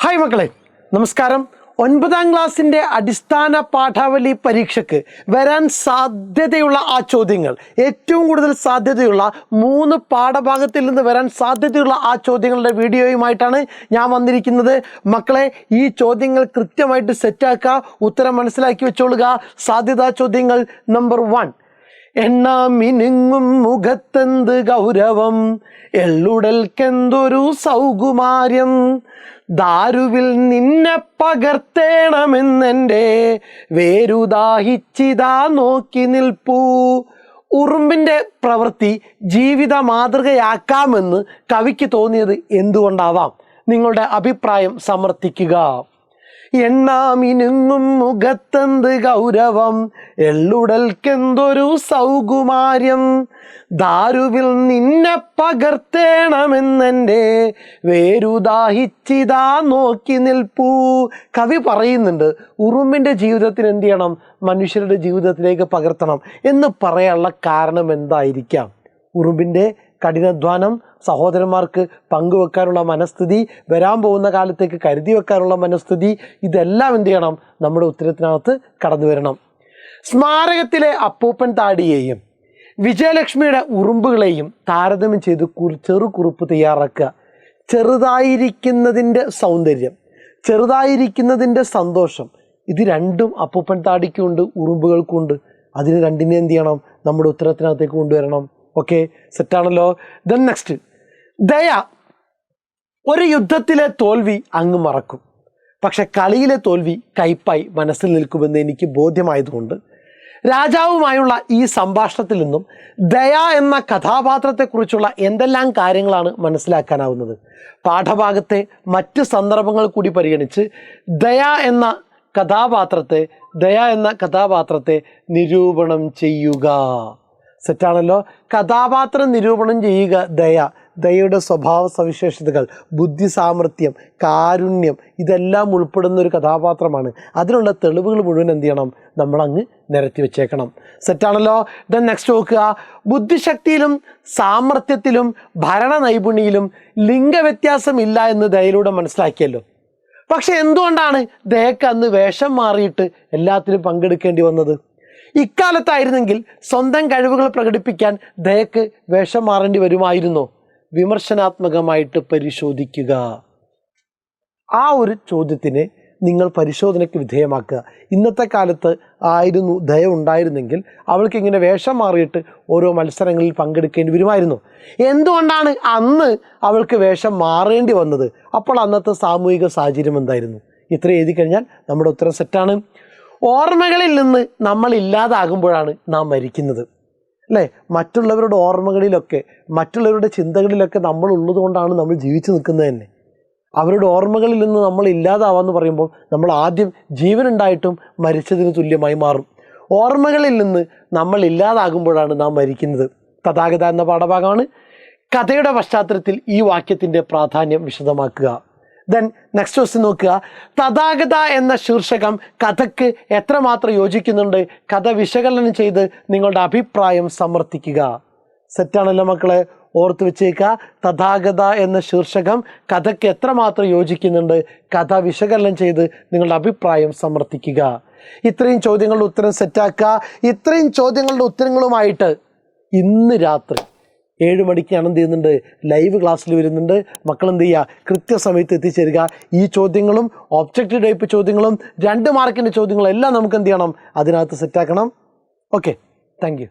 Hi മക്കളെ, നമസ്കാരം. 9ാം ക്ലാസ്സിൻ്റെ അടിസ്ഥാന പാഠാവലി പരീക്ഷയ്ക്ക് വരാൻ സാധ്യതയുള്ള ആ ചോദ്യങ്ങൾ, ഏറ്റവും കൂടുതൽ സാധ്യതയുള്ള 3 പാഠഭാഗത്തിൽ നിന്ന് വരാൻ സാധ്യതയുള്ള ആ ചോദ്യങ്ങളുടെ വീഡിയോയുമായിട്ടാണ് ഞാൻ വന്നിരിക്കുന്നത്. മക്കളെ, ഈ ചോദ്യങ്ങൾ കൃത്യമായിട്ട് സെറ്റാക്കുക, ഉത്തരം മനസ്സിലാക്കി വെച്ചോളുക. സാധ്യതാ ചോദ്യങ്ങൾ നമ്പർ 1. എണ്ണമിനുങ്ങും മുഖത്തെന്ത് ഗൗരവം, എള്ളുടൽക്കെന്തൊരു സൗകുമാര്യം, ദാരുവിൽ നിന്നെ പകർത്തേണമെന്നെൻ്റെ വേരുദാഹിച്ചിതാ നോക്കി നിൽപ്പൂ. ഉറുമ്പിൻ്റെ പ്രവൃത്തി ജീവിത മാതൃകയാക്കാമെന്ന് കവിക്ക് തോന്നിയത് എന്തുകൊണ്ടാവാം? നിങ്ങളുടെ അഭിപ്രായം സമർത്ഥിക്കുക. എണ്ണമിനുങ്ങും മുഖത്തെന്ത് ഗൗരവം, എള്ളുടൽക്കെന്തൊരു സൗകുമാര്യം, ദാരുവിൽ നിന്നെ പകർത്തേണമെന്നെൻ്റെ വേരുദാഹിച്ചിതാ നോക്കി നിൽപ്പൂ. കവി പറയുന്നുണ്ട്, ഉറുമ്പിൻ്റെ ജീവിതത്തിൽ എന്ത് ചെയ്യണം? മനുഷ്യരുടെ ജീവിതത്തിലേക്ക് പകർത്തണം എന്ന് പറയാനുള്ള കാരണം എന്തായിരിക്കാം? ഉറുമ്പിൻ്റെ കഠിനാധ്വാനം, സഹോദരന്മാർക്ക് പങ്കുവെക്കാനുള്ള മനസ്ഥിതി, വരാൻ പോകുന്ന കാലത്തേക്ക് കരുതി വെക്കാനുള്ള മനസ്ഥിതി, ഇതെല്ലാം എന്ത് ചെയ്യണം? നമ്മുടെ ഉത്തരത്തിനകത്ത് കടന്നു വരണം. സ്മാരകത്തിലെ അപ്പൂപ്പൻ താടിയെയും വിജയലക്ഷ്മിയുടെ ഉറുമ്പുകളെയും താരതമ്യം ചെയ്ത് ചെറുകുറിപ്പ് തയ്യാറാക്കുക. ചെറുതായിരിക്കുന്നതിൻ്റെ സൗന്ദര്യം, ചെറുതായിരിക്കുന്നതിൻ്റെ സന്തോഷം, ഇത് രണ്ടും അപ്പൂപ്പൻ താടിക്കുണ്ട്, ഉറുമ്പുകൾക്കുണ്ട്. അതിന് രണ്ടിനെ എന്ത് ചെയ്യണം? നമ്മുടെ ഉത്തരത്തിനകത്തേക്ക് കൊണ്ടുവരണം. ഓക്കെ, സെറ്റാണല്ലോ. ദെൻ നെക്സ്റ്റ്, ദയ. ഒരു യുദ്ധത്തിലെ തോൽവി അങ്ങ് മറക്കും, പക്ഷെ കളിയിലെ തോൽവി കയ്പായി മനസ്സിൽ നിൽക്കുമെന്ന് എനിക്ക് ബോധ്യമായതുകൊണ്ട് രാജാവുമായുള്ള ഈ സംഭാഷണത്തിൽ നിന്നും ദയ എന്ന കഥാപാത്രത്തെക്കുറിച്ചുള്ള എന്തെല്ലാം കാര്യങ്ങളാണ് മനസ്സിലാക്കാനാവുന്നത്? പാഠഭാഗത്തെ മറ്റ് സന്ദർഭങ്ങൾ കൂടി പരിഗണിച്ച് ദയ എന്ന കഥാപാത്രത്തെ നിരൂപണം ചെയ്യുക. സെറ്റാണല്ലോ. കഥാപാത്രം നിരൂപണം ചെയ്യുക. ദയയുടെ സ്വഭാവ സവിശേഷതകൾ, ബുദ്ധി സാമർഥ്യം, കാരുണ്യം, ഇതെല്ലാം ഉൾപ്പെടുന്ന ഒരു കഥാപാത്രമാണ്. അതിനുള്ള തെളിവുകൾ മുഴുവൻ എന്ത് ചെയ്യണം? നമ്മളങ്ങ് നിരത്തി വെച്ചേക്കണം. സെറ്റാണല്ലോ. ദെൻ നെക്സ്റ്റ് നോക്കുക. ബുദ്ധിശക്തിയിലും സാമർഥ്യത്തിലും ഭരണ നൈപുണ്യയിലും ലിംഗവ്യത്യാസം ഇല്ല എന്ന് ദയയിലൂടെ മനസ്സിലാക്കിയല്ലോ. പക്ഷെ എന്തുകൊണ്ടാണ് ദയക്ക് അന്ന് വേഷം മാറിയിട്ട് എല്ലാത്തിലും പങ്കെടുക്കേണ്ടി വന്നത്? ഇക്കാലത്തായിരുന്നെങ്കിൽ സ്വന്തം കഴിവുകൾ പ്രകടിപ്പിക്കാൻ ദയക്ക് വേഷം മാറേണ്ടി വരുമായിരുന്നോ? വിമർശനാത്മകമായിട്ട് പരിശോധിക്കുക. ആ ഒരു ചോദ്യത്തിനെ നിങ്ങൾ പരിശോധനയ്ക്ക് വിധേയമാക്കുക. ഇന്നത്തെ കാലത്ത് ആയിരുന്നു ദയ ഉണ്ടായിരുന്നെങ്കിൽ അവൾക്ക് ഇങ്ങനെ വേഷം മാറിയിട്ട് ഓരോ മത്സരങ്ങളിൽ പങ്കെടുക്കേണ്ടി വരുമായിരുന്നു. എന്തുകൊണ്ടാണ് അന്ന് അവൾക്ക് വേഷം മാറേണ്ടി വന്നത്? അപ്പോൾ അന്നത്തെ സാമൂഹിക സാഹചര്യം എന്തായിരുന്നു? ഇത്ര എഴുതി കഴിഞ്ഞാൽ നമ്മുടെ ഉത്തരം സെറ്റാണ്. ഓർമ്മകളിൽ നിന്ന് നമ്മൾ ഇല്ലാതാകുമ്പോഴാണ് നാം മരിക്കുന്നത്, അല്ലേ? മറ്റുള്ളവരുടെ ഓർമ്മകളിലൊക്കെ, മറ്റുള്ളവരുടെ ചിന്തകളിലൊക്കെ നമ്മൾ ഉള്ളത് കൊണ്ടാണ് നമ്മൾ ജീവിച്ചു നിൽക്കുന്നത് തന്നെ. അവരുടെ ഓർമ്മകളിൽ നിന്ന് നമ്മൾ ഇല്ലാതാവാന്ന് പറയുമ്പോൾ നമ്മൾ ആദ്യം ജീവനുണ്ടായിട്ടും മരിച്ചതിന് തുല്യമായി മാറും. ഓർമ്മകളിൽ നിന്ന് നമ്മൾ ഇല്ലാതാകുമ്പോഴാണ് നാം മരിക്കുന്നത്. തഥാഗത എന്ന പാഠഭാഗമാണ്. കഥയുടെ പശ്ചാത്തലത്തിൽ ഈ വാക്യത്തിൻ്റെ പ്രാധാന്യം വിശദമാക്കുക. ദെൻ നെക്സ്റ്റ് ക്വസ്റ്റ്യൻ നോക്കുക. തഥാഗത എന്ന ശീർഷകം കഥയ്ക്ക് എത്രമാത്രം യോജിക്കുന്നുണ്ട്? കഥ വിശകലനം ചെയ്ത് നിങ്ങളുടെ അഭിപ്രായം സമർത്ഥിക്കുക. സെറ്റാണല്ലോ മക്കളെ, ഓർത്ത് വെച്ചേക്കുക. തഥാഗത എന്ന ശീർഷകം കഥയ്ക്ക് എത്രമാത്രം യോജിക്കുന്നുണ്ട്? കഥ വിശകലനം ചെയ്ത് നിങ്ങളുടെ അഭിപ്രായം സമർത്ഥിക്കുക. ഇത്രയും ചോദ്യങ്ങളുടെ ഉത്തരം സെറ്റാക്കുക. ഇത്രയും ചോദ്യങ്ങളുടെ ഉത്തരങ്ങളുമായിട്ട് ഇന്ന് രാത്രി 7 മണിക്ക് ഞാൻ എന്ത് ചെയ്യുന്നുണ്ട്? ലൈവ് ക്ലാസ്സിൽ വരുന്നുണ്ട്. മക്കൾ എന്ത് ചെയ്യുക? കൃത്യസമയത്ത് എത്തിച്ചേരുക. ഈ ചോദ്യങ്ങളും ഒബ്ജക്റ്റീവ് ടൈപ്പ് ചോദ്യങ്ങളും 2 മാർക്കിൻ്റെ ചോദ്യങ്ങളും എല്ലാം നമുക്ക് എന്ത് ചെയ്യണം? അതിനകത്ത് സെറ്റാക്കണം. Okay, thank you.